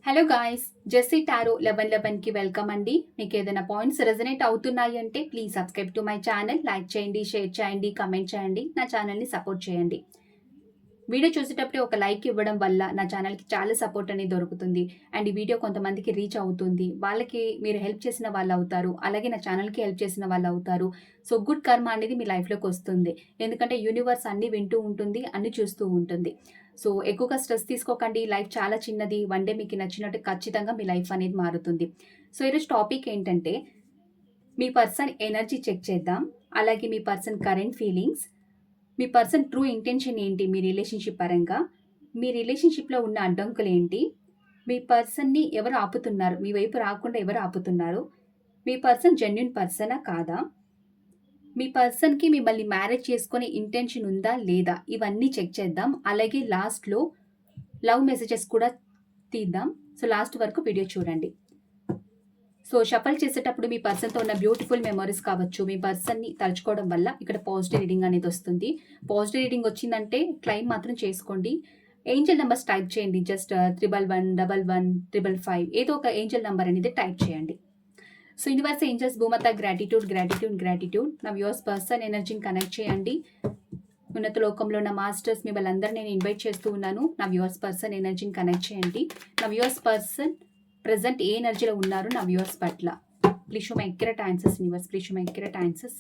Hello guys, Jessy tarot 1111కి welcome అండి. మీకు ఏదైనా పాయింట్స్ రెజనేట్ అవుతున్నాయి అంటే please subscribe to my channel. Like చేయండి, షేర్ చేయండి, కమెంట్ చేయండి, నా ఛానల్ని సపోర్ట్ చేయండి. వీడియో చూసేటప్పుడే ఒక లైక్ ఇవ్వడం వల్ల నా ఛానల్కి చాలా సపోర్ట్ అనేది దొరుకుతుంది. అండ్ ఈ వీడియో కొంతమందికి రీచ్ అవుతుంది. వాళ్ళకి మీరు హెల్ప్ చేసిన వాళ్ళు అవుతారు, అలాగే నా ఛానల్కి హెల్ప్ చేసిన వాళ్ళు అవుతారు. సో గుడ్ కర్మ అనేది మీ లైఫ్లోకి వస్తుంది. ఎందుకంటే యూనివర్స్ అన్ని వింటూ ఉంటుంది, అన్ని చూస్తూ ఉంటుంది. సో ఎక్కువగా స్ట్రెస్ తీసుకోకండి. లైఫ్ చాలా చిన్నది. వన్ డే మీకు నచ్చినట్టు ఖచ్చితంగా మీ లైఫ్ అనేది మారుతుంది. సో ఈరోజు టాపిక్ ఏంటంటే, మీ పర్సన్ ఎనర్జీ చెక్ చేద్దాం. అలాగే మీ పర్సన్ కరెంట్ ఫీలింగ్స్, మీ పర్సన్ ట్రూ ఇంటెన్షన్ ఏంటి మీ రిలేషన్షిప్ పరంగా, మీ రిలేషన్షిప్లో ఉన్న అడ్డంకులు ఏంటి, మీ పర్సన్ని ఎవరు ఆపుతున్నారు, మీ వైపు రాకుండా ఎవరు ఆపుతున్నారు, మీ పర్సన్ జెన్యున్ పర్సనా కాదా, మీ పర్సన్కి మిమ్మల్ని మ్యారేజ్ చేసుకునే ఇంటెన్షన్ ఉందా లేదా, ఇవన్నీ చెక్ చేద్దాం. అలాగే లాస్ట్లో లవ్ మెసేజెస్ కూడా తీద్దాం. సో లాస్ట్ వరకు వీడియో చూడండి. సో షఫల్ చేసేటప్పుడు మీ పర్సన్తో ఉన్న బ్యూటిఫుల్ మెమరీస్ కావచ్చు, మీ పర్సన్ని తలుచుకోవడం వల్ల ఇక్కడ పాజిటివ్ రీడింగ్ అనేది వస్తుంది. పాజిటివ్ రీడింగ్ వచ్చిందంటే క్లైమ్ మాత్రం చేసుకోండి. ఏంజల్ నెంబర్స్ టైప్ చేయండి. జస్ట్ 1111 ఏదో ఒక ఏంజల్ నెంబర్ అనేది టైప్ చేయండి. సో యూనివర్స్ ఏంజల్స్ భూమత గ్రాటిట్యూడ్ గ్రాటిట్యూడ్ గ్రాటిట్యూడ్. నా వ్యూవర్స్ పర్సన్ ఎనర్జీని కనెక్ట్ చేయండి. ఉన్నత లోకంలో ఉన్న మాస్టర్స్ మిమ్మల్ని అందరూ నేను ఇన్వైట్ చేస్తూ ఉన్నాను. నా వ్యూవర్స్ పర్సన్ ఎనర్జీని కనెక్ట్ చేయండి. నా వ్యూవర్స్ పర్సన్ ప్రెసెంట్ ఏ ఎనర్జీలో ఉన్నారు నా వ్యూవర్స్ పట్ల. Please show my accurate answers universe, please show my accurate answers.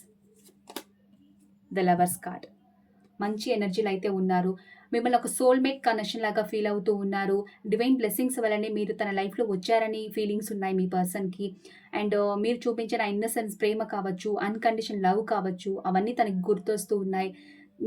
The lovers card. మంచి ఎనర్జీలు అయితే ఉన్నారు. మిమ్మల్ని ఒక సోల్మేట్ కనెక్షన్ లాగా ఫీల్ అవుతూ ఉన్నారు. డివైన్ బ్లెస్సింగ్స్ వల్లనే మీరు తన లైఫ్లో వచ్చారని ఫీలింగ్స్ ఉన్నాయి మీ పర్సన్కి. అండ్ మీరు చూపించిన ఇన్నసెన్స్ ప్రేమ కావచ్చు, అన్కండిషన్ లవ్ కావచ్చు, అవన్నీ తనకి గుర్తొస్తూ ఉన్నాయి.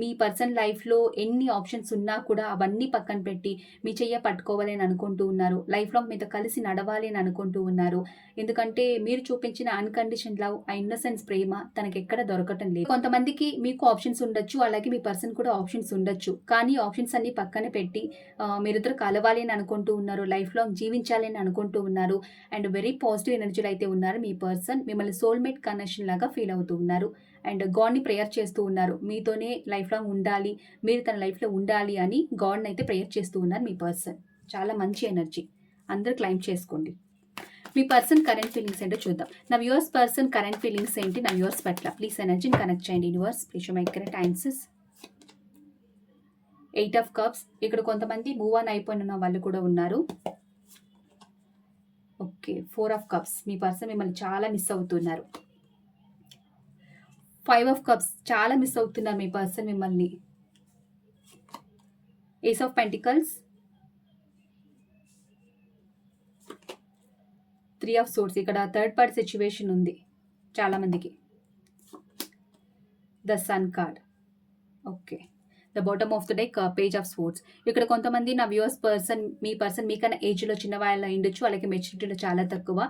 మీ పర్సన్ లైఫ్లో ఎన్ని ఆప్షన్స్ ఉన్నా కూడా అవన్నీ పక్కన పెట్టి మీ చెయ్య పట్టుకోవాలి అని అనుకుంటూ ఉన్నారు. లైఫ్లో మీతో కలిసి నడవాలి అని అనుకుంటూ ఉన్నారు. ఎందుకంటే మీరు చూపించిన అన్కండిషన్ లవ్, ఆ ఇన్నసెన్స్ ప్రేమ తనకి ఎక్కడ దొరకటం లేదు. కొంతమందికి మీకు ఆప్షన్స్ ఉండొచ్చు, అలాగే మీ పర్సన్ కూడా ఆప్షన్స్ ఉండొచ్చు. కానీ ఆప్షన్స్ అన్ని పక్కన పెట్టి మీరిద్దరు కలవాలి అని అనుకుంటూ ఉన్నారు, లైఫ్ లాంగ్ జీవించాలి అని అనుకుంటూ ఉన్నారు. అండ్ వెరీ పాజిటివ్ ఎనర్జీలు అయితే ఉన్నారు. మీ పర్సన్ మిమ్మల్ని సోల్మేట్ కనెక్షన్ లాగా ఫీల్ అవుతూ ఉన్నారు. అండ్ గాడ్ని ప్రేయర్ చేస్తూ ఉన్నారు. మీతోనే లైఫ్ లాంగ్ ఉండాలి, మీరు తన లైఫ్లో ఉండాలి అని గాడ్ని అయితే ప్రేయర్ చేస్తూ ఉన్నారు మీ పర్సన్. చాలా మంచి ఎనర్జీ, అందరూ క్లైమ్ చేసుకోండి. మీ పర్సన్ కరెంట్ ఫీలింగ్స్ ఏంటో చూద్దాం. నా వ్యూవర్స్ పర్సన్ కరెంట్ ఫీలింగ్స్ ఏంటి నా వ్యూవర్స్ పట్ల. ప్లీజ్ ఎనర్జీని కనెక్ట్ చేయండి universe, please my correct answers. 8 of cups. ఇక్కడ కొంతమంది మూవ్ ఆన్ అయిపోయిన వాళ్ళు కూడా ఉన్నారు. Okay, 4 of cups. Me person మిమ్మల్ని చాలా మిస్ అవుతున్నారు. 5 ఆఫ్ కప్స్. చాలా మిస్ అవుతున్నారు మీ పర్సన్ మిమ్మల్ని. Ace of pentacles. 3 of swords. ఇక్కడ థర్డ్ పార్టీ సిచ్యువేషన్ ఉంది చాలామందికి. The sun card. Okay, the bottom of the deck page of swords. ఇక్కడ కొంతమంది నా వ్యూవర్స్ పర్సన్, మీ పర్సన్ మీకన్నా ఏజ్లో చిన్న వాళ్ళు ఉండొచ్చు, అలాగే మెచ్యూరిటీలో చాలా తక్కువ.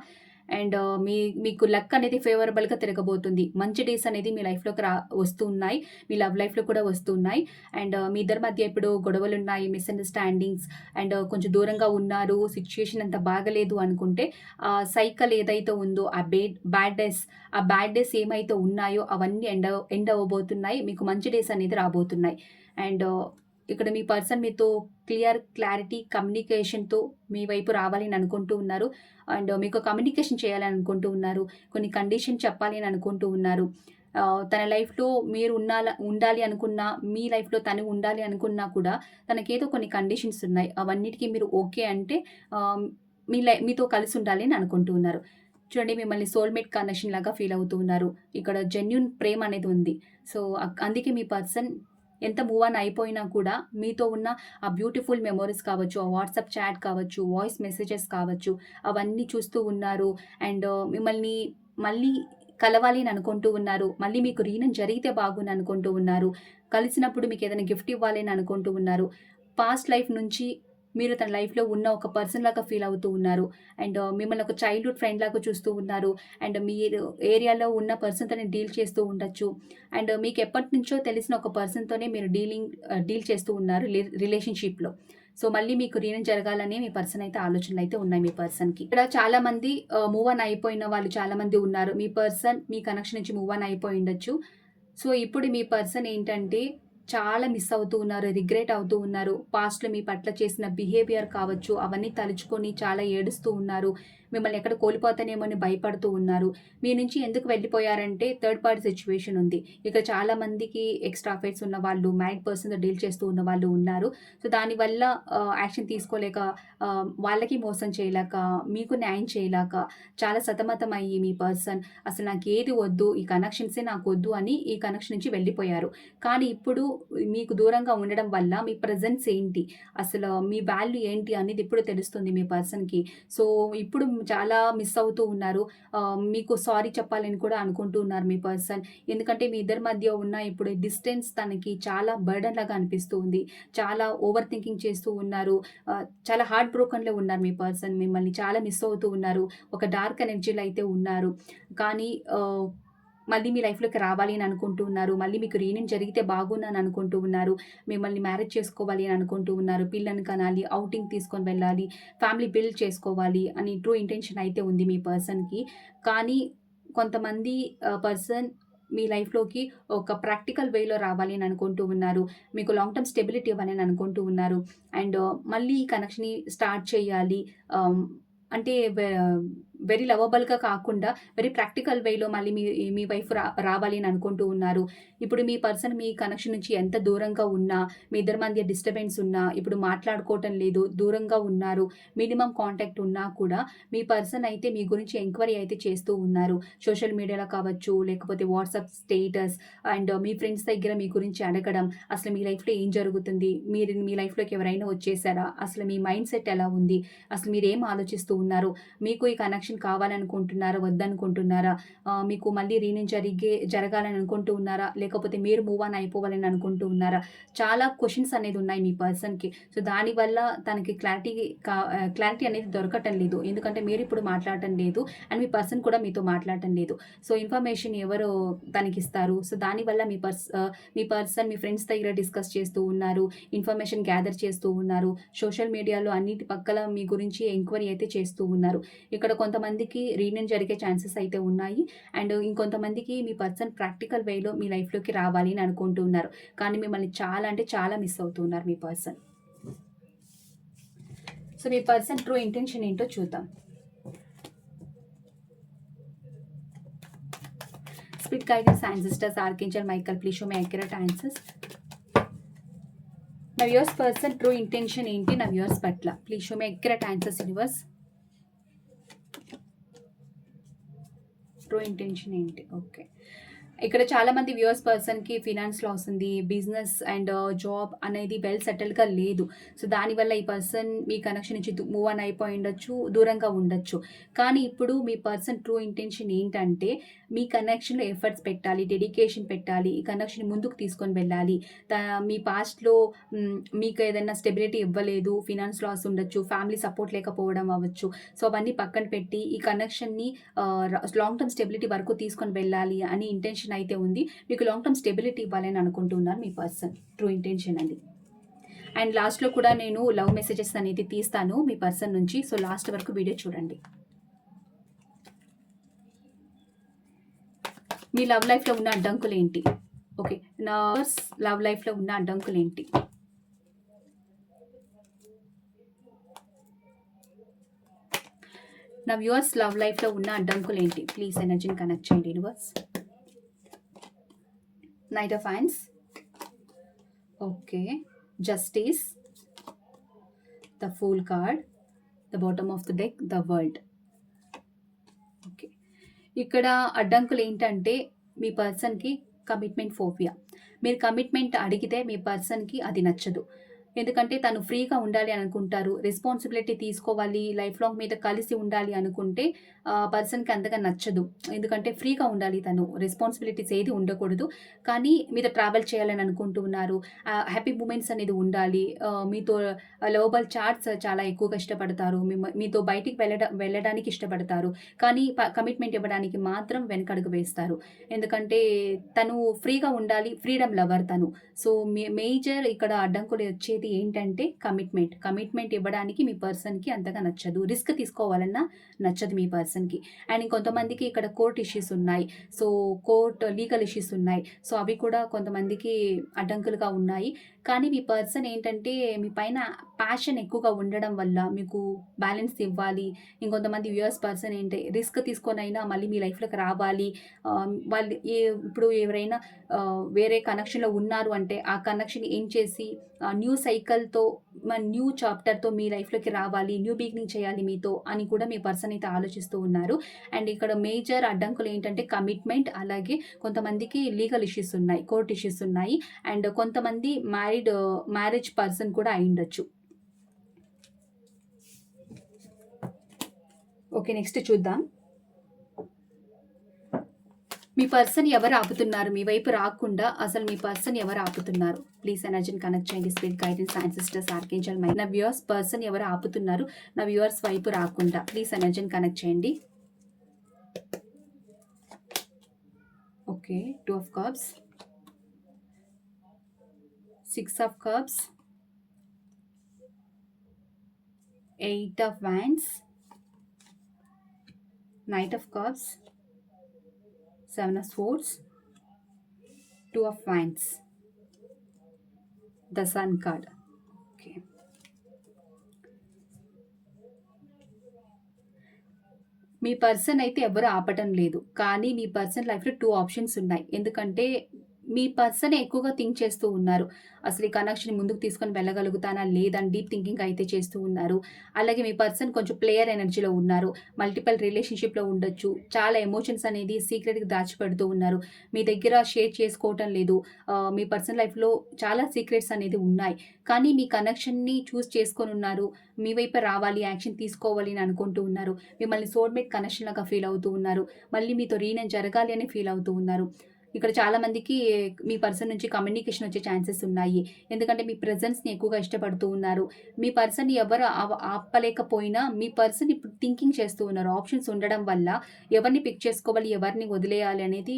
అండ్ మీకు లక్ అనేది ఫేవరబుల్గా తిరగబోతుంది. మంచి డేస్ అనేది మీ లైఫ్లోకి వస్తూ ఉన్నాయి, మీ లవ్ లైఫ్లో కూడా వస్తూ ఉన్నాయి. అండ్ మీ ఇద్దరి మధ్య ఇప్పుడు గొడవలు ఉన్నాయి, మిస్అండర్స్టాండింగ్స్, అండ్ కొంచెం దూరంగా ఉన్నారు, సిచ్యుయేషన్ అంత బాగలేదు అనుకుంటే సైకిల్ ఏదైతే ఉందో ఆ బ్యాడ్ డేస్ ఏమైతే ఉన్నాయో అవన్నీ ఎండ్ అవ్వబోతున్నాయి. మీకు మంచి డేస్ అనేది రాబోతున్నాయి. అండ్ ఇక్కడ మీ పర్సన్ మీతో క్లారిటీ కమ్యూనికేషన్తో మీ వైపు రావాలి అని అనుకుంటూ ఉన్నారు. అండ్ మీకు కమ్యూనికేషన్ చేయాలని అనుకుంటూ ఉన్నారు. కొన్ని కండిషన్ చెప్పాలి అని అనుకుంటూ ఉన్నారు. తన లైఫ్లో మీరు ఉండాలి అనుకున్నా, మీ లైఫ్లో తను ఉండాలి అనుకున్నా కూడా తనకేదో కొన్ని కండిషన్స్ ఉన్నాయి. అవన్నిటికీ మీరు ఓకే అంటే మీతో కలిసి ఉండాలి అని అనుకుంటూ ఉన్నారు. చూడండి, మిమ్మల్ని సోల్మేట్ కనెక్షన్ లాగా ఫీల్ అవుతూ ఉన్నారు. ఇక్కడ జెన్యున్ ప్రేమ అనేది ఉంది. సో అందుకే మీ పర్సన్ ఎంత మూవ్ ఆన్ అయిపోయినా కూడా మీతో ఉన్న ఆ బ్యూటిఫుల్ మెమోరీస్ కావచ్చు, ఆ వాట్సాప్ చాట్ కావచ్చు, వాయిస్ మెసేజెస్ కావచ్చు, అవన్నీ చూస్తూ ఉన్నారు. అండ్ మిమ్మల్ని మళ్ళీ కలవాలి అని అనుకుంటూ ఉన్నారు. మళ్ళీ మీకు రీయూనియన్ జరిగితే బాగుంది అనుకుంటూ ఉన్నారు. కలిసినప్పుడు మీకు ఏదైనా గిఫ్ట్ ఇవ్వాలి అని అనుకుంటూ ఉన్నారు. పాస్ట్ లైఫ్ నుంచి మీరు తన లైఫ్లో ఉన్న ఒక పర్సన్ లాగా ఫీల్ అవుతూ ఉన్నారు. అండ్ మిమ్మల్ని ఒక చైల్డ్హుడ్ ఫ్రెండ్ లాగా చూస్తూ ఉన్నారు. అండ్ మీరు ఏరియాలో ఉన్న పర్సన్తోనే డీల్ చేస్తూ ఉండొచ్చు. అండ్ మీకు ఎప్పటి నుంచో తెలిసిన ఒక పర్సన్తోనే మీరు డీల్ చేస్తూ ఉన్నారు రిలేషన్షిప్లో. సో మళ్ళీ మీకు రీయూనియన్ జరగాలని మీ పర్సన్ అయితే ఆలోచనలు అయితే ఉన్నాయి మీ పర్సన్కి. ఇక్కడ చాలా మంది మూవ్ ఆన్ అయిపోయిన వాళ్ళు చాలా మంది ఉన్నారు. మీ పర్సన్ మీ కనెక్షన్ నుంచి మూవ్ ఆన్ అయిపోయి ఉండొచ్చు. సో ఇప్పుడు మీ పర్సన్ ఏంటంటే చాలా మిస్ అవుతూ ఉన్నారు. రిగ్రెట్ అవుతూ ఉన్నారు. పాస్ట్‌లో మీ పట్ల చేసిన బిహేవియర్ కావచ్చు, అవన్నీ తలుచుకొని చాలా ఏడుస్తూ ఉన్నారు. మిమ్మల్ని ఎక్కడ కోల్పోతానేమో అని భయపడుతూ ఉన్నారు. మీ నుంచి ఎందుకు వెళ్ళిపోయారంటే థర్డ్ పార్టీ సిట్యుయేషన్ ఉంది. ఇక్కడ చాలా మందికి ఎక్స్‌ట్రా అఫైర్స్ ఉన్నవాళ్ళు, మ్యారీడ్ పర్సన్‌తో డీల్ చేస్తూ ఉన్నవాళ్ళు ఉన్నారు. సో, దానివల్ల యాక్షన్ తీసుకోలేక వాళ్ళకి మోసం చేయలేక, మీకు న్యాయం చేయలేక చాలా సతమతమయ్యి మీ పర్సన్ అసలు నాకేది వద్దు, ఈ కనెక్షన్సే నాకొద్దు అని ఈ కనెక్షన్ నుంచి వెళ్ళిపోయారు. కానీ ఇప్పుడు మీకు దూరంగా ఉండడం వల్ల మీ ప్రెజెన్స్ ఏంటి? అసలు మీ వాల్యూ ఏంటి అనేది ఇప్పుడు తెలుస్తుంది మీ పర్సన్‌కి. సో, ఇప్పుడు చాలా మిస్ అవుతూ ఉన్నారు. మీకు సారీ చెప్పాలని కూడా అనుకుంటూ ఉన్నారు మీ పర్సన్. ఎందుకంటే మీ ఇద్దరి మధ్య ఉన్న ఇప్పుడు డిస్టెన్స్ తనకి చాలా బర్డెన్ లాగా అనిపిస్తూ ఉంది. చాలా ఓవర్ థింకింగ్ చేస్తూ ఉన్నారు. చాలా హార్ట్ బ్రోకెన్‌లో ఉన్నారు మీ పర్సన్. మిమ్మల్ని చాలా మిస్ అవుతూ ఉన్నారు. ఒక డార్క్ ఎనర్జీలో అయితే ఉన్నారు. కానీ మళ్ళీ మీ లైఫ్‌లోకి రావాలి అని అనుకుంటూ ఉన్నారు. మళ్ళీ మీకు రీయూనియన్ జరిగితే బాగుండు అని అనుకుంటూ ఉన్నారు. మిమ్మల్ని మ్యారేజ్ చేసుకోవాలి అని అనుకుంటూ ఉన్నారు. పిల్లని కనాలి, ఔటింగ్ తీసుకొని వెళ్ళాలి, ఫ్యామిలీ బిల్డ్ చేసుకోవాలి అని ట్రూ ఇంటెన్షన్ అయితే ఉంది మీ పర్సన్‌కి. కానీ కొంతమంది పర్సన్ మీ లైఫ్‌లోకి ఒక ప్రాక్టికల్ వేలో రావాలి అని అనుకుంటూ ఉన్నారు. మీకు లాంగ్ టర్మ్ స్టెబిలిటీ ఇవ్వాలి అని అనుకుంటూ ఉన్నారు. అండ్ మళ్ళీ ఈ కనెక్షన్‌ని స్టార్ట్ చేయాలి. ఆహ్, అంటే వెరీ లవబుల్‌గా కాకుండా వెరీ ప్రాక్టికల్ వేలో మళ్ళీ మీ మీ వైఫ్ రావాలి అని అనుకుంటూ ఉన్నారు. ఇప్పుడు మీ పర్సన్ మీ కనెక్షన్ నుంచి ఎంత దూరంగా ఉన్నా, మీ ఇద్దరి మధ్య డిస్టర్బెన్స్ ఉన్నా, ఇప్పుడు మాట్లాడుకోవటం లేదు, దూరంగా ఉన్నారు. మినిమమ్ కాంటాక్ట్ ఉన్నా కూడా మీ పర్సన్ అయితే మీ గురించి ఎంక్వైరీ అయితే చేస్తూ ఉన్నారు. సోషల్ మీడియాలో కావచ్చు, లేకపోతే WhatsApp status and me friends దగ్గర మీ గురించి అడగడం, అసలు మీ లైఫ్‌లో ఏం జరుగుతుంది? మీరు మీ లైఫ్‌లోకి ఎవరైనా వచ్చేసారా? అసలు మీ మైండ్ సెట్ ఎలా ఉంది? అసలు మీరేం ఆలోచిస్తూ ఉన్నారు? మీకు ఈ కనెక్షన్ కావాలనుకుంటున్నారా? వద్దనుకుంటున్నారా? మీకు మళ్ళీ రీయూనియన్ జరగాలని అనుకుంటూ ఉన్నారా? లేకపోతే మీరు మూవ్ ఆన్ అయిపోవాలని అనుకుంటూ ఉన్నారా? చాలా క్వెషన్స్ అనేది ఉన్నాయి మీ పర్సన్‌కి. సో, దానివల్ల తనకి క్లారిటీ అనేది దొరకటం లేదు. ఎందుకంటే మీరిప్పుడు మాట్లాడటం లేదు. అండ్ మీ పర్సన్ కూడా మీతో మాట్లాడటం లేదు. సో, ఇన్ఫర్మేషన్ ఎవరు తనకిస్తారు? సో, దానివల్ల మీ పర్సన్ మీ ఫ్రెండ్స్ దగ్గర డిస్కస్ చేస్తూ ఉన్నారు. ఇన్ఫర్మేషన్ గ్యాదర్ చేస్తూ ఉన్నారు. సోషల్ మీడియాలో అన్నిటి పక్కల మీ గురించి ఎంక్వైరీ అయితే చేస్తూ ఉన్నారు. ఇక్కడ కొంతమందికి రీయూనియన్ జరిగే ఛాన్సెస్ అయితే ఉన్నాయి. అండ్ ఇంకొంతమందికి మీ పర్సన్ ప్రాక్టికల్ వేలో మీ లైఫ్‌లోకి రావాలి అని అనుకుంటూ ఉన్నారు. కానీ మిమ్మల్ని చాలా అంటే చాలా మిస్ అవుతూ ఉన్నారు మీ పర్సన్. సో, మీ పర్సన్ ట్రూ ఇంటెన్షన్ ఏంటో చూద్దాం. Spirit guidance ancestors archangel Michael please show me accurate answers. నా వ్యూవర్స్ పర్సన్ ట్రూ ఇంటెన్షన్ ఏంటి నా వ్యూవర్స్ పట్ల? Please show me accurate answers universe. True intention ఏంటి? ఓకే. ఇక్కడ చాలామంది వ్యూవర్స్ పర్సన్‌కి ఫినాన్స్ లాస్ ఉంది. బిజినెస్ అండ్ జాబ్ అనేది వెల్ సెటిల్డ్‌గా లేదు. సో, దానివల్ల ఈ పర్సన్ మీ కనెక్షన్ నుంచి మూవ్ ఆన్ అయిపోయి ఉండొచ్చు. దూరంగా ఉండొచ్చు. కానీ ఇప్పుడు మీ పర్సన్ ట్రూ ఇంటెన్షన్ ఏంటంటే మీ కనెక్షన్‌లో ఎఫర్ట్స్ పెట్టాలి. డెడికేషన్ పెట్టాలి. ఈ కనెక్షన్‌ని ముందుకు తీసుకొని వెళ్ళాలి. మీ పాస్ట్‌లో మీకు ఏదైనా స్టెబిలిటీ ఇవ్వలేదు. ఫినాన్స్ లాస్ ఉండొచ్చు. ఫ్యామిలీ సపోర్ట్ లేకపోవడం అవ్వచ్చు. సో, అవన్నీ పక్కన పెట్టి ఈ కనెక్షన్‌ని లాంగ్ టర్మ్ స్టెబిలిటీ వరకు తీసుకొని వెళ్ళాలి అని ఇంటెన్షన్ అయితే ఉంది. మీకు లాంగ్ టర్మ్ స్టెబిలిటీ ఇవ్వాలని అనుకుంటున్నారు మీ పర్సన్. ట్రూ ఇంటెన్షన్ అది. అండ్ లాస్ట్‌లో కూడా నేను లవ్ మెసేజెస్ అనేది తీస్తాను మీ పర్సన్ నుంచి. సో, లాస్ట్ వరకు వీడియో చూడండి. మీ లవ్ లైఫ్‌లో ఉన్న అడ్డంకులేంటి? ఓకే. నా లవ్ లైఫ్‌లో ఉన్న అడ్డంకులేంటి? నా వ్యూవర్స్ లవ్ లైఫ్‌లో ఉన్న అడ్డంకులేంటి? ప్లీజ్ ఎనర్జీని కనెక్ట్ చేయండి universe. Knight of hands. Okay. Justice. The fool card. The bottom of the deck. The world. Okay. ఇక్కడ అడ్డంకులు ఏంటంటే మీ పర్సన్‌కి కమిట్మెంట్ ఫోబియా. మీరు కమిట్మెంట్ అడిగితే మీ పర్సన్‌కి అది నచ్చదు. ఎందుకంటే తను ఫ్రీగా ఉండాలి అని అనుకుంటారు. రెస్పాన్సిబిలిటీ తీసుకోవాలి, లైఫ్ లాంగ్ మీతో కలిసి ఉండాలి అనుకుంటే పర్సన్‌కి అంతగా నచ్చదు. ఎందుకంటే ఫ్రీగా ఉండాలి తను. రెస్పాన్సిబిలిటీస్ ఏది ఉండకూడదు. కానీ మీతో ట్రావెల్ చేయాలని అనుకుంటూ ఉన్నారు. హ్యాపీ మూమెంట్స్ అనేది ఉండాలి. మీతో లవబుల్ చాట్స్ చాలా ఎక్కువగా ఇష్టపడతారు. మీతో బయటికి వెళ్ళడానికి ఇష్టపడతారు. కానీ కమిట్మెంట్ ఇవ్వడానికి మాత్రం వెనకడుగు వేస్తారు. ఎందుకంటే తను ఫ్రీగా ఉండాలి. ఫ్రీడమ్ లవర్ తను. సో, మేజర్ ఇక్కడ అడ్డంకులు వచ్చేది పర్సనాలిటీ ఏంటంటే కమిట్మెంట్ ఇవ్వడానికి మీ పర్సన్‌కి అంతగా నచ్చదు. రిస్క్ తీసుకోవాలన్నా నచ్చదు మీ పర్సన్‌కి. అండ్ ఇంకొంతమందికి ఇక్కడ కోర్ట్ ఇష్యూస్ ఉన్నాయి. సో, లీగల్ ఇష్యూస్ ఉన్నాయి. సో, అవి కూడా కొంతమందికి అడ్డంకులుగా ఉన్నాయి. కానీ మీ పర్సన్ ఏంటంటే మీ పైన ప్యాషన్ ఎక్కువగా ఉండడం వల్ల మీకు బ్యాలెన్స్ ఇవ్వాలి. ఇంకొంతమంది వ్యూయర్స్ పర్సన్ ఏంటి రిస్క్ తీసుకొనైనా మళ్ళీ మీ లైఫ్‌లోకి రావాలి. వాళ్ళు ఇప్పుడు ఎవరైనా వేరే కనెక్షన్‌లో ఉన్నారు అంటే ఆ కనెక్షన్ ఎండ్ చేసి న్యూ సైకిల్‌తో న్యూ చాప్టర్‌తో మీ లైఫ్‌లోకి రావాలి. న్యూ బిగినింగ్ చేయాలి మీతో అని కూడా మీ పర్సన్ అయితే ఆలోచిస్తూ ఉన్నారు. అండ్ ఇక్కడ మేజర్ అడ్డంకులు ఏంటంటే కమిట్మెంట్, అలాగే కొంతమందికి లీగల్ ఇష్యూస్ ఉన్నాయి. కోర్ట్ ఇష్యూస్ ఉన్నాయి. అండ్ కొంతమంది మ్యారేజ్ పర్సన్ కూడా అయ్యుండొచ్చు. ఓకే. నెక్స్ట్ చూద్దాం. మీ పర్సన్ ఎవరు ఆపుతున్నారు? మీ వైపు రాకుండా అసలు మీ పర్సన్ ఎవరు ఆపుతున్నారు? ప్లీజ్ ఎనర్జీని కనెక్ట్ చేయండి. Spirit guidance, ancestors, archangel mind. నా వ్యూవర్స్ పర్సన్ ఎవరు ఆపుతున్నారు నా వ్యూవర్స్ వైపు రాకుండా? ప్లీజ్ ఎనర్జీని కనెక్ట్ చేయండి. Okay. 2 of cups, 6 of cups, 8 of wands, Knight of Cups, 7 of Swords, 2 of Wands, the Sun card. Okay. Me person అయితే ఎవరు ఆపటం లేదు. కానీ మీ పర్సన్ లైఫ్‌లో 2 ఆప్షన్స్ ఉన్నాయి. ఎందుకంటే మీ పర్సనే ఎక్కువగా థింక్ చేస్తూ ఉన్నారు. అసలు ఈ కనెక్షన్ ముందుకు తీసుకొని వెళ్ళగలుగుతానా లేదా అని డీప్ థింకింగ్ అయితే చేస్తూ ఉన్నారు. అలాగే మీ పర్సన్ కొంచెం ప్లేయర్ ఎనర్జీలో ఉన్నారు. మల్టిపుల్ రిలేషన్‌షిప్‌లో ఉండొచ్చు. చాలా ఎమోషన్స్ అనేది సీక్రెట్‌గా దాచిపెడుతూ ఉన్నారు. మీ దగ్గర షేర్ చేసుకోవటం లేదు. మీ పర్సనల్ లైఫ్‌లో చాలా సీక్రెట్స్ అనేది ఉన్నాయి. కానీ మీ కనెక్షన్‌ని చూస్ చేసుకొనున్నారు. మీ వైపే రావాలి, యాక్షన్ తీసుకోవాలి అని అనుకుంటూ ఉన్నారు. మిమ్మల్ని సోల్‌మేట్ కనెక్షన్ లాగా ఫీల్ అవుతూ ఉన్నారు. మళ్ళీ మీతో రీయూనియన్ జరగాలి అని ఫీల్ అవుతూ ఉన్నారు. ఇక్కడ చాలా మందికి మీ పర్సన్ నుంచి కమ్యూనికేషన్ వచ్చే ఛాన్సెస్ ఉన్నాయి. ఎందుకంటే మీ ప్రెజెన్స్‌ని ఎక్కువగా ఇష్టపడుతూ ఉన్నారు. మీ పర్సన్‌ని ఎవరు ఆపలేకపోయినా మీ పర్సన్ ఇప్పుడు థింకింగ్ చేస్తూ ఉన్నారు. ఆప్షన్స్ ఉండడం వల్ల ఎవరిని పిక్ చేసుకోవాలి, ఎవరిని వదిలేయాలి అనేది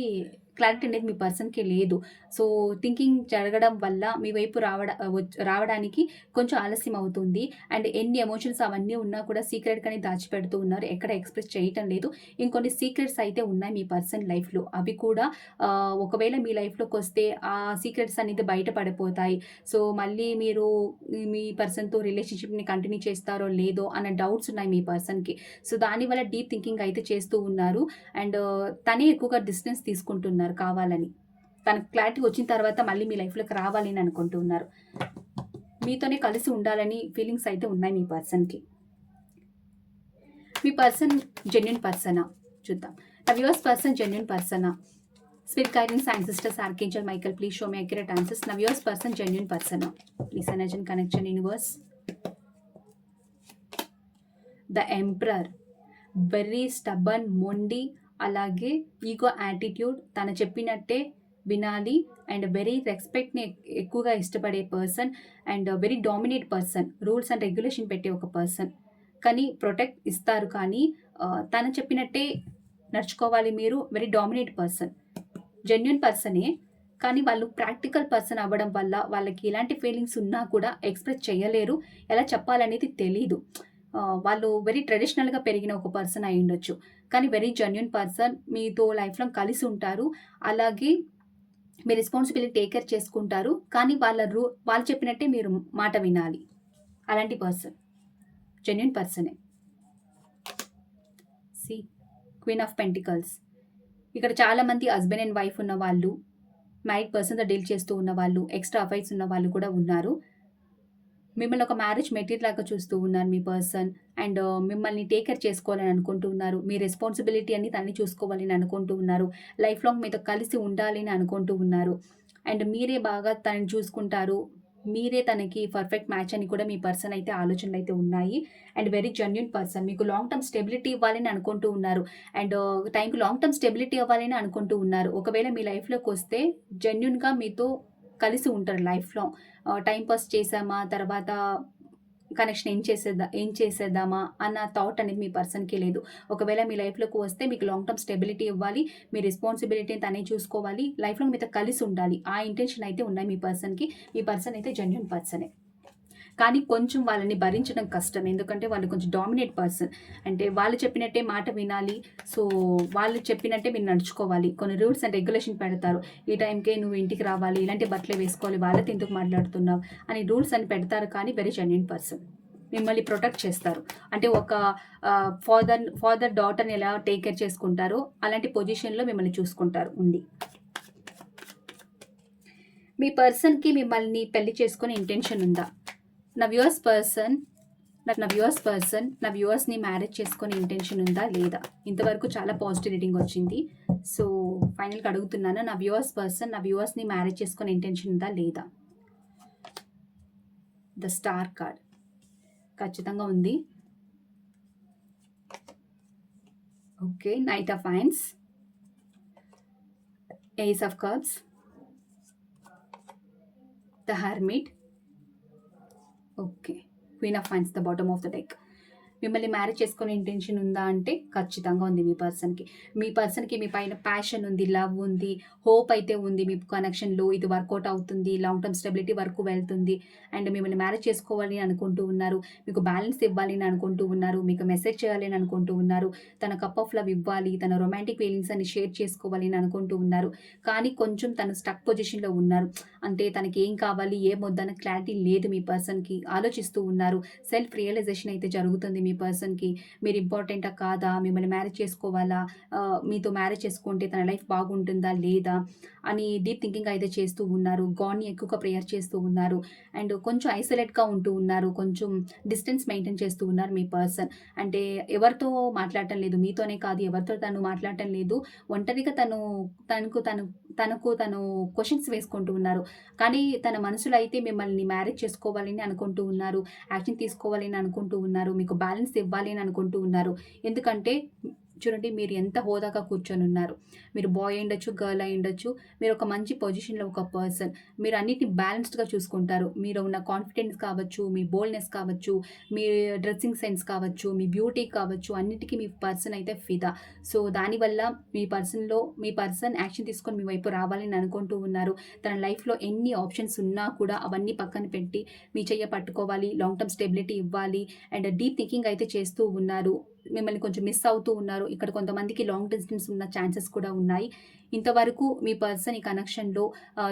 క్లారిటీ అనేది మీ పర్సన్‌కి లేదు. సో, థింకింగ్ జరగడం వల్ల మీ వైపు రావడానికి కొంచెం ఆలస్యం అవుతుంది. అండ్ ఎన్ని ఎమోషన్స్ అవన్నీ ఉన్నా కూడా సీక్రెట్‌గానే దాచిపెడుతూ ఉన్నారు. ఎక్కడ ఎక్స్‌ప్రెస్ చేయటం లేదు. ఇంకొన్ని సీక్రెట్స్ అయితే ఉన్నాయి మీ పర్సన్ లైఫ్‌లో. అవి కూడా ఒకవేళ మీ లైఫ్‌లోకొస్తే ఆ సీక్రెట్స్ అనేది బయట పడిపోతాయి. సో, మళ్ళీ మీరు మీ పర్సన్‌తో రిలేషన్‌షిప్‌ని కంటిన్యూ చేస్తారో లేదో అన్న డౌట్స్ ఉన్నాయి మీ పర్సన్‌కి. సో, దానివల్ల డీప్ థింకింగ్ అయితే చేస్తూ ఉన్నారు. అండ్ తనే ఎక్కువగా డిస్టెన్స్ తీసుకుంటున్నారు కావాలని. తనకు క్లారిటీ వచ్చిన తర్వాత మళ్ళీ మీ లైఫ్‌లోకి రావాలి అని అనుకుంటూ ఉన్నారు. మీతోనే కలిసి ఉండాలని ఫీలింగ్స్ అయితే ఉన్నాయి మీ పర్సన్‌కి. మీ పర్సన్ జెన్యూన్ పర్సనా? చూద్దాం. నా వ్యూవర్స్ పర్సన్ జెన్యూన్ పర్సనా? Spirit guidance, ancestors, archangel Michael, please show me accurate answers. నా వ్యూవర్స్ పర్సన్ జెన్యూన్ పర్సనా? Please energy connection universe. The emperor, very stubborn, మొండి, అలాగే ఈగో యాటిట్యూడ్, తను చెప్పినట్టే వినాలి. అండ్ వెరీ రెస్పెక్ట్‌ని ఎక్కువగా ఇష్టపడే person. And very dominate person. Rules and regulation పెట్టే ఒక పర్సన్. కానీ ప్రొటెక్ట్ ఇస్తారు, కానీ తను చెప్పినట్టే నడుచుకోవాలి మీరు. Very dominate person. జెన్యూన్ పర్సనే, కానీ వాళ్ళు ప్రాక్టికల్ పర్సన్ అవ్వడం వల్ల వాళ్ళకి ఎలాంటి ఫీలింగ్స్ ఉన్నా కూడా ఎక్స్‌ప్రెస్ చేయలేరు. ఎలా చెప్పాలనేది తెలీదు. వాళ్ళు వెరీ ట్రెడిషనల్‌గా పెరిగిన ఒక పర్సన్ అయ్యుండొచ్చు. కానీ వెరీ జెన్యూన్ పర్సన్. మీతో లైఫ్ లాంగ్ కలిసి ఉంటారు. అలాగే మీ రెస్పాన్సిబిలిటీ టేక్ కేర్ చేసుకుంటారు. కానీ వాళ్ళు చెప్పినట్టే మీరు మాట వినాలి. అలాంటి పర్సన్. జెన్యూన్ పర్సనే. Queen of pentacles. ఇక్కడ చాలామంది హస్బెండ్ అండ్ వైఫ్ ఉన్నవాళ్ళు, మ్యారీడ్ పర్సన్‌తో డీల్ చేస్తూ ఉన్నవాళ్ళు, ఎక్స్‌ట్రా అఫైర్స్ ఉన్నవాళ్ళు కూడా ఉన్నారు. మిమ్మల్ని ఒక మ్యారేజ్ మెటీరియల్ లాగా చూస్తూ ఉన్నారు మీ పర్సన్. అండ్ మిమ్మల్ని టేక్ కేర్ చేసుకోవాలని అనుకుంటూ ఉన్నారు. మీ రెస్పాన్సిబిలిటీ అని తనని చూసుకోవాలని అనుకుంటూ ఉన్నారు. లైఫ్ లాంగ్ మీతో కలిసి ఉండాలి అని అనుకుంటూ ఉన్నారు. అండ్ మీరే బాగా తనని చూసుకుంటారు. మీరే తనకి పర్ఫెక్ట్ మ్యాచ్ అని కూడా మీ పర్సన్ అయితే ఆలోచనలు అయితే ఉన్నాయి. And very genuine person. మీకు లాంగ్ టర్మ్ స్టెబిలిటీ ఇవ్వాలని అనుకుంటూ ఉన్నారు. అండ్ టైంకి లాంగ్ టర్మ్ స్టెబిలిటీ ఇవ్వాలని అనుకుంటూ ఉన్నారు. ఒకవేళ మీ లైఫ్‌లోకి వస్తే జెన్యూన్‌గా మీతో కలిసి ఉంటారు లైఫ్ లాంగ్. టైమ్ పాస్ చేసామా, తర్వాత కనెక్షన్ ఏం చేసేద్దామా అన్న థాట్ అనేది మీ పర్సన్‌కి లేదు. ఒకవేళ మీ లైఫ్‌లోకి వస్తే మీకు లాంగ్ టర్మ్ స్టెబిలిటీ ఇవ్వాలి. మీ రెస్పాన్సిబిలిటీని తనే చూసుకోవాలి. లైఫ్‌లో మీతో కలిసి ఉండాలి. ఆ ఇంటెన్షన్ అయితే ఉన్నాయి మీ పర్సన్‌కి. మీ పర్సన్ అయితే జెన్యూన్ పర్సనే. కానీ కొంచెం వాళ్ళని భరించడం కష్టం. ఎందుకంటే వాళ్ళు కొంచెం డామినేట్ పర్సన్. అంటే వాళ్ళు చెప్పినట్టే మాట వినాలి. సో, వాళ్ళు చెప్పినట్టే మీరు నడుచుకోవాలి. కొన్ని రూల్స్ అండ్ రెగ్యులేషన్ పెడతారు. ఈ టైంకే నువ్వు ఇంటికి రావాలి, ఇలాంటి బట్టలే వేసుకోవాలి, వాళ్ళతో ఎందుకు మాట్లాడుతున్నావు అని రూల్స్ అని పెడతారు. కానీ వెరీ జెన్యూన్ పర్సన్. మిమ్మల్ని ప్రొటెక్ట్ చేస్తారు. అంటే ఒక ఫాదర్ డాటర్ని ఎలా టేక్ కేర్ చేసుకుంటారో అలాంటి పొజిషన్‌లో మిమ్మల్ని చూసుకుంటారు ఉండి. మీ పర్సన్‌కి మిమ్మల్ని పెళ్లి చేసుకునే ఇంటెన్షన్ ఉందా? నా వ్యూవర్స్ వ్యూవర్స్‌ని మ్యారేజ్ చేసుకునే ఇంటెన్షన్ ఉందా? లేదా? ఇంతవరకు చాలా పాజిటివ్ రీడింగ్ వచ్చింది. సో, ఫైనల్‌గా అడుగుతున్నాను. నా వ్యూవర్స్‌ని మ్యారేజ్ చేసుకునే ఇంటెన్షన్ ఉందా? లేదా? ద స్టార్ కార్డ్ ఖచ్చితంగా ఉంది. Okay. Knight of wands, ace of cups, the hermit, okay. Queen of wands, the bottom of the deck. మిమ్మల్ని మ్యారేజ్ చేసుకునే ఇంటెన్షన్ ఉందా అంటే ఖచ్చితంగా ఉంది మీ పర్సన్‌కి. మీ పర్సన్‌కి మీ పైన ప్యాషన్ ఉంది, లవ్ ఉంది, హోప్ అయితే ఉంది. మీ కనెక్షన్‌లో ఇది వర్కౌట్ అవుతుంది, లాంగ్ టర్మ్ స్టెబిలిటీ వరకు వెళ్తుంది. అండ్ మిమ్మల్ని మ్యారేజ్ చేసుకోవాలి అనుకుంటూ ఉన్నారు. మీకు బ్యాలెన్స్ ఇవ్వాలి అని అనుకుంటూ ఉన్నారు. మీకు మెసేజ్ చేయాలి అని అనుకుంటూ ఉన్నారు. తన కప్ ఆఫ్ లవ్ ఇవ్వాలి, తన రొమాంటిక్ ఫీలింగ్స్ అన్ని షేర్ చేసుకోవాలి అని అనుకుంటూ ఉన్నారు. కానీ కొంచెం తను స్టక్ పొజిషన్‌లో ఉన్నారు. అంటే తనకి ఏం కావాలి, ఏం వద్దన్న క్లారిటీ లేదు మీ పర్సన్‌కి. ఆలోచిస్తూ ఉన్నారు. సెల్ఫ్ రియలైజేషన్ అయితే జరుగుతుంది మీ పర్సన్‌కి. మీరు ఇంపార్టెంటా కాదా? మిమ్మల్ని మ్యారేజ్ చేసుకోవాలా? మీతో మ్యారేజ్ చేసుకుంటే తన లైఫ్ బాగుంటుందా? లేదా? అని డీప్ థింకింగ్ అయితే చేస్తూ ఉన్నారు. గాడ్‌ని ఎక్కువగా ప్రేయర్ చేస్తూ ఉన్నారు. అండ్ కొంచెం ఐసోలేట్‌గా ఉంటూ ఉన్నారు. కొంచెం డిస్టెన్స్ మెయింటైన్ చేస్తూ ఉన్నారు మీ పర్సన్. అంటే ఎవరితో మాట్లాడటం లేదు. మీతోనే కాదు, ఎవరితో తను మాట్లాడటం లేదు. ఒంటరిగా తనకు తను క్వెషన్స్ వేసుకుంటూ ఉన్నారు. కానీ తన మనసులో అయితే మిమ్మల్ని మ్యారేజ్ చేసుకోవాలని అనుకుంటూ ఉన్నారు. యాక్షన్ తీసుకోవాలి అని అనుకుంటూ ఉన్నారు. మీకు బ్యాలెన్స్ ఇవ్వాలి అని అనుకుంటూ ఉన్నారు. ఎందుకంటే చూడండి, మీరు ఎంత హోదాగా కూర్చొనున్నారు. మీరు బాయ్ అయ్యుండొచ్చు, గర్ల్ అయ్యుండొచ్చు. మీరు ఒక మంచి పొజిషన్‌లో ఒక పర్సన్. మీరు అన్నిటిని బ్యాలెన్స్డ్‌గా చూసుకుంటారు. మీలో ఉన్న కాన్ఫిడెన్స్ కావచ్చు, మీ బోల్డ్‌నెస్ కావచ్చు, మీ డ్రెస్సింగ్ సెన్స్ కావచ్చు, మీ బ్యూటీ కావచ్చు, అన్నిటికి మీ పర్సన్ అయితే ఫిదా. సో, దానివల్ల మీ పర్సన్ యాక్షన్ తీసుకొని మీ వైపు రావాలని అనుకుంటూ ఉన్నారు. తన లైఫ్‌లో ఎన్ని ఆప్షన్స్ ఉన్నా కూడా అవన్నీ పక్కన పెట్టి మీ చెయ్య పట్టుకోవాలి, లాంగ్ టర్మ్ స్టెబిలిటీ ఇవ్వాలి అండ్ డీప్ థింకింగ్ అయితే చేస్తూ ఉన్నారు. మిమ్మల్ని కొంచెం మిస్ అవుతూ ఉన్నారు. ఇక్కడ కొంతమందికి లాంగ్ డిస్టెన్స్ ఉన్న ఛాన్సెస్ కూడా ఉన్నాయి. ఇంతవరకు మీ పర్సన్ ఈ కనెక్షన్‌లో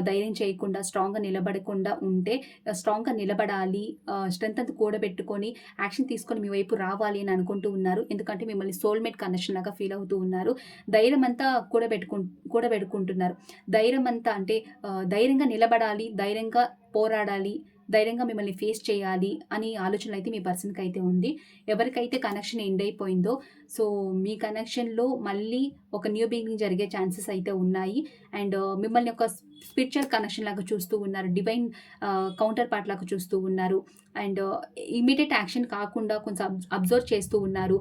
ధైర్యం చేయకుండా, స్ట్రాంగ్‌గా నిలబడకుండా ఉంటే స్ట్రాంగ్‌గా నిలబడాలి. స్ట్రెంత్ అంతా కూడబెట్టుకొని, యాక్షన్ తీసుకొని మీ వైపు రావాలి అని అనుకుంటూ ఉన్నారు. ఎందుకంటే మిమ్మల్ని సోల్‌మేట్ కనెక్షన్ లాగా ఫీల్ అవుతూ ఉన్నారు. ధైర్యం అంతా కూడబెట్టుకుంటున్నారు. ధైర్యం అంతా అంటే ధైర్యంగా నిలబడాలి, ధైర్యంగా పోరాడాలి, ధైర్యంగా మిమ్మల్ని ఫేస్ చేయాలి అని ఆలోచన అయితే మీ పర్సన్‌కి అయితే ఉంది. ఎవరికైతే కనెక్షన్ ఎండ్ అయిపోయిందో, సో, మీ కనెక్షన్‌లో మళ్ళీ ఒక న్యూ బిగినింగ్ జరిగే ఛాన్సెస్ అయితే ఉన్నాయి. అండ్ మిమ్మల్ని ఒక స్పిరిచువల్ కనెక్షన్ లాగా చూస్తూ ఉన్నారు. డివైన్ కౌంటర్ పార్ట్ లాగా చూస్తూ ఉన్నారు. అండ్ ఇమ్మీడియేట్ యాక్షన్ కాకుండా కొంచెం అబ్జర్వ్ చేస్తూ ఉన్నారు.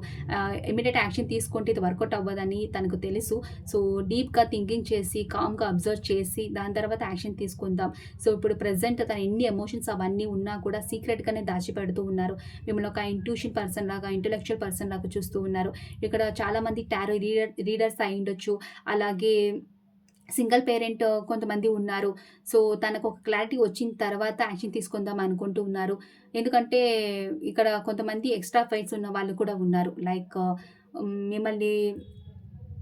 ఇమ్మీడియేట్ యాక్షన్ తీసుకుంటే ఇది వర్కౌట్ అవ్వదని తనకు తెలుసు. సో, డీప్‌గా థింకింగ్ చేసి, కామ్‌గా అబ్జర్వ్ చేసి దాని తర్వాత యాక్షన్ తీసుకుందాం. సో, ఇప్పుడు ప్రెజెంట్ తన ఎన్ని ఎమోషన్స్ అవన్నీ ఉన్నా కూడా సీక్రెట్‌గానే దాచిపెడుతూ ఉన్నారు. మిమ్మల్ని ఒక ఇంట్యూషన్ పర్సన్ లాగా, ఇంటలెక్చువల్ పర్సన్ లాగా చూస్తూ ఉన్నారు. ఇక్కడ చాలామంది టారో రీడర్స్ అయ్యుండొచ్చు. అలాగే సింగిల్ పేరెంట్ కొంతమంది ఉన్నారు. సో, తనకు ఒక క్లారిటీ వచ్చిన తర్వాత యాక్షన్ తీసుకుందాం అనుకుంటూ ఉన్నారు. ఎందుకంటే ఇక్కడ కొంతమంది ఎక్స్‌ట్రా ఫైట్స్ ఉన్న వాళ్ళు కూడా ఉన్నారు. లైక్ మిమ్మల్ని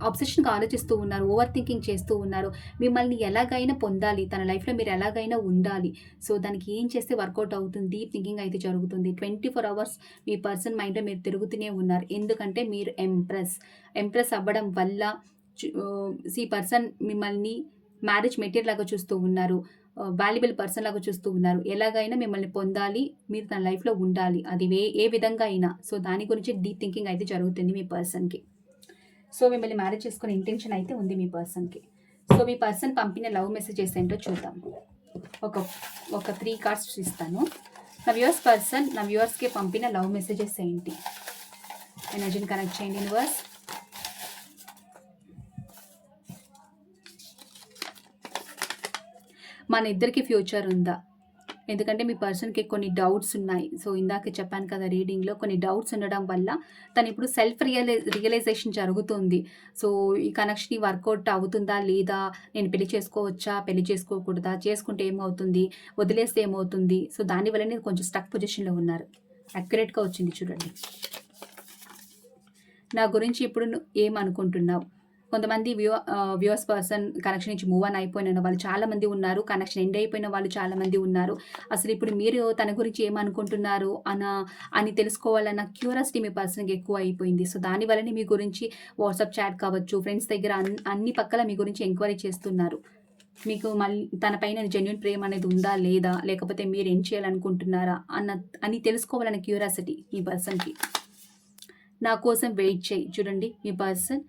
అబ్సెషన్‌గా ఆలోచిస్తూ ఉన్నారు. ఓవర్ థింకింగ్ చేస్తూ ఉన్నారు. మిమ్మల్ని ఎలాగైనా పొందాలి. తన లైఫ్‌లో మీరు ఎలాగైనా ఉండాలి. సో, దానికి ఏం చేస్తే వర్కౌట్ అవుతుంది. డీప్ థింకింగ్ అయితే జరుగుతుంది. 24 అవర్స్ మీ పర్సన్ మైండ్‌లో మీరు తిరుగుతూనే ఉన్నారు. ఎందుకంటే మీరు ఎంప్రెస్ అవ్వడం వల్ల ఈ పర్సన్ మిమ్మల్ని మ్యారేజ్ మెటీరియల్ లాగా చూస్తూ ఉన్నారు. వాల్యుబుల్ పర్సన్ లాగా చూస్తూ ఉన్నారు. ఎలాగైనా మిమ్మల్ని పొందాలి. మీరు తన లైఫ్‌లో ఉండాలి. అది ఏ విధంగా అయినా. సో, దాని గురించి డీప్ థింకింగ్ అయితే జరుగుతుంది మీ పర్సన్‌కి. సో, మిమ్మల్ని మ్యారేజ్ చేసుకునే ఇంటెన్షన్ అయితే ఉంది మీ పర్సన్‌కి. సో, మీ పర్సన్ పంపిన లవ్ మెసేజెస్ ఏంటో చూద్దాం. ఒక ఒక 3 కార్డ్స్ ఇస్తాను. నా వ్యూవర్స్‌కి పంపిన లవ్ మెసేజెస్ ఏంటి? ఎనర్జీని కనెక్ట్ చేయండి యూనివర్స్. మన ఇద్దరికి ఫ్యూచర్ ఉందా? ఎందుకంటే మీ పర్సన్‌కి కొన్ని డౌట్స్ ఉన్నాయి. సో, ఇందాక చెప్పాను కదా రీడింగ్‌లో కొన్ని డౌట్స్ ఉండడం వల్ల తనిప్పుడు సెల్ఫ్ రియలైజేషన్ జరుగుతుంది. సో, ఈ కనెక్షన్ వర్కౌట్ అవుతుందా? లేదా? నేను పెళ్లి చేసుకోవచ్చా? పెళ్లి చేసుకోకూడదా? చేసుకుంటే ఏమవుతుంది? వదిలేస్తే ఏమవుతుంది? సో, దాని వల్లనే కొంచెం స్టక్ పొజిషన్‌లో ఉన్నారు. అక్యురేట్‌గా వచ్చింది చూడండి. నా గురించి ఇప్పుడు ఏమనుకుంటున్నావు? కొంతమంది వ్యూవర్స్ పర్సన్ కనెక్షన్ నుంచి మూవ్ ఆన్ అయిపోయిన వాళ్ళు చాలామంది ఉన్నారు. కనెక్షన్ ఎండ్ అయిపోయిన వాళ్ళు చాలామంది ఉన్నారు. అసలిప్పుడు మీరు తన గురించి ఏమనుకుంటున్నారు అని తెలుసుకోవాలన్న క్యూరియాసిటీ మీ పర్సన్‌కి ఎక్కువ అయిపోయింది. సో, దాని వల్లనే మీ గురించి వాట్సాప్ చాట్ కావచ్చు, ఫ్రెండ్స్ దగ్గర అన్ని పక్కల మీ గురించి ఎంక్వైరీ చేస్తున్నారు. మీకు తన పైన జెన్యూన్ ప్రేమ అనేది ఉందా? లేదా? లేకపోతే మీరేం చేయాలనుకుంటున్నారా? అని తెలుసుకోవాలన్న క్యూరియాసిటీ మీ పర్సన్‌కి. నా కోసం వెయిట్ చేయి. చూడండి మీ పర్సన్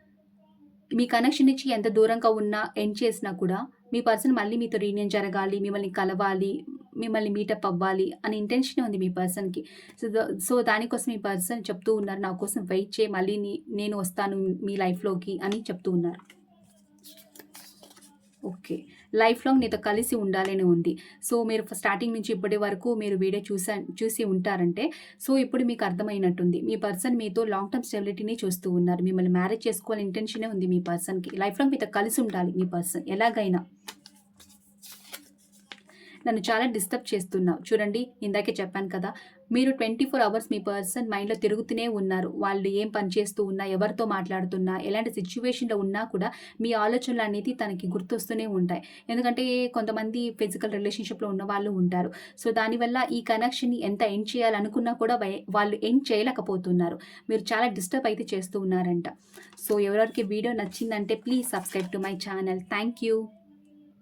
మీ కనెక్షన్ నుంచి ఎంత దూరంగా ఉన్నా, ఎండ్ చేసినా కూడా మీ పర్సన్ మళ్ళీ మీతో రీయూనియన్ జరగాలి, మిమ్మల్ని కలవాలి, మిమ్మల్ని మీటప్ అవ్వాలి అనే ఇంటెన్షనే ఉంది మీ పర్సన్‌కి. సో, దానికోసం మీ పర్సన్ చెప్తూ ఉన్నారు. నా కోసం వెయిట్ చేయి, మళ్ళీ నేను వస్తాను మీ లైఫ్‌లోకి అని చెప్తూ ఉన్నారు. ఓకే. లైఫ్ లాంగ్ నీతో కలిసి ఉండాలని ఉంది. సో, మీరు స్టార్టింగ్ నుంచి ఇప్పటి వరకు మీరు వీడియో చూసి ఉంటారంటే, సో, ఇప్పుడు మీకు అర్థమైనట్టుంది. మీ పర్సన్ మీతో లాంగ్ టర్మ్ స్టెబిలిటీని చూస్తూ ఉన్నారు. మిమ్మల్ని మ్యారేజ్ చేసుకోవాలని ఇంటెన్షనే ఉంది మీ పర్సన్‌కి. లైఫ్ లాంగ్ మీతో కలిసి ఉండాలి మీ పర్సన్ ఎలాగైనా. నన్ను చాలా డిస్టర్బ్ చేస్తున్నావు. చూడండి ఇందాకే చెప్పాను కదా! మీరు 24 అవర్స్ మీ పర్సన్ మైండ్‌లో తిరుగుతూనే ఉన్నారు. వాళ్ళు ఏం పని చేస్తూ ఉన్నా, ఎవరితో మాట్లాడుతున్నా, ఎలాంటి సిట్యుయేషన్‌లో ఉన్నా కూడా మీ ఆలోచనలనేది తనకి గుర్తొస్తూనే ఉంటాయి. ఎందుకంటే కొంతమంది ఫిజికల్ రిలేషన్‌షిప్‌లో ఉన్నవాళ్ళు ఉంటారు. సో, దానివల్ల ఈ కనెక్షన్‌ని ఎంత ఎండ్ చేయాలనుకున్నా కూడా వాళ్ళు ఎండ్ చేయలేకపోతున్నారు. మీరు చాలా డిస్టర్బ్ అయితే చేస్తూ ఉన్నారంట. సో, ఎవరెవరికి వీడియో నచ్చిందంటే please subscribe to my channel. Thank you.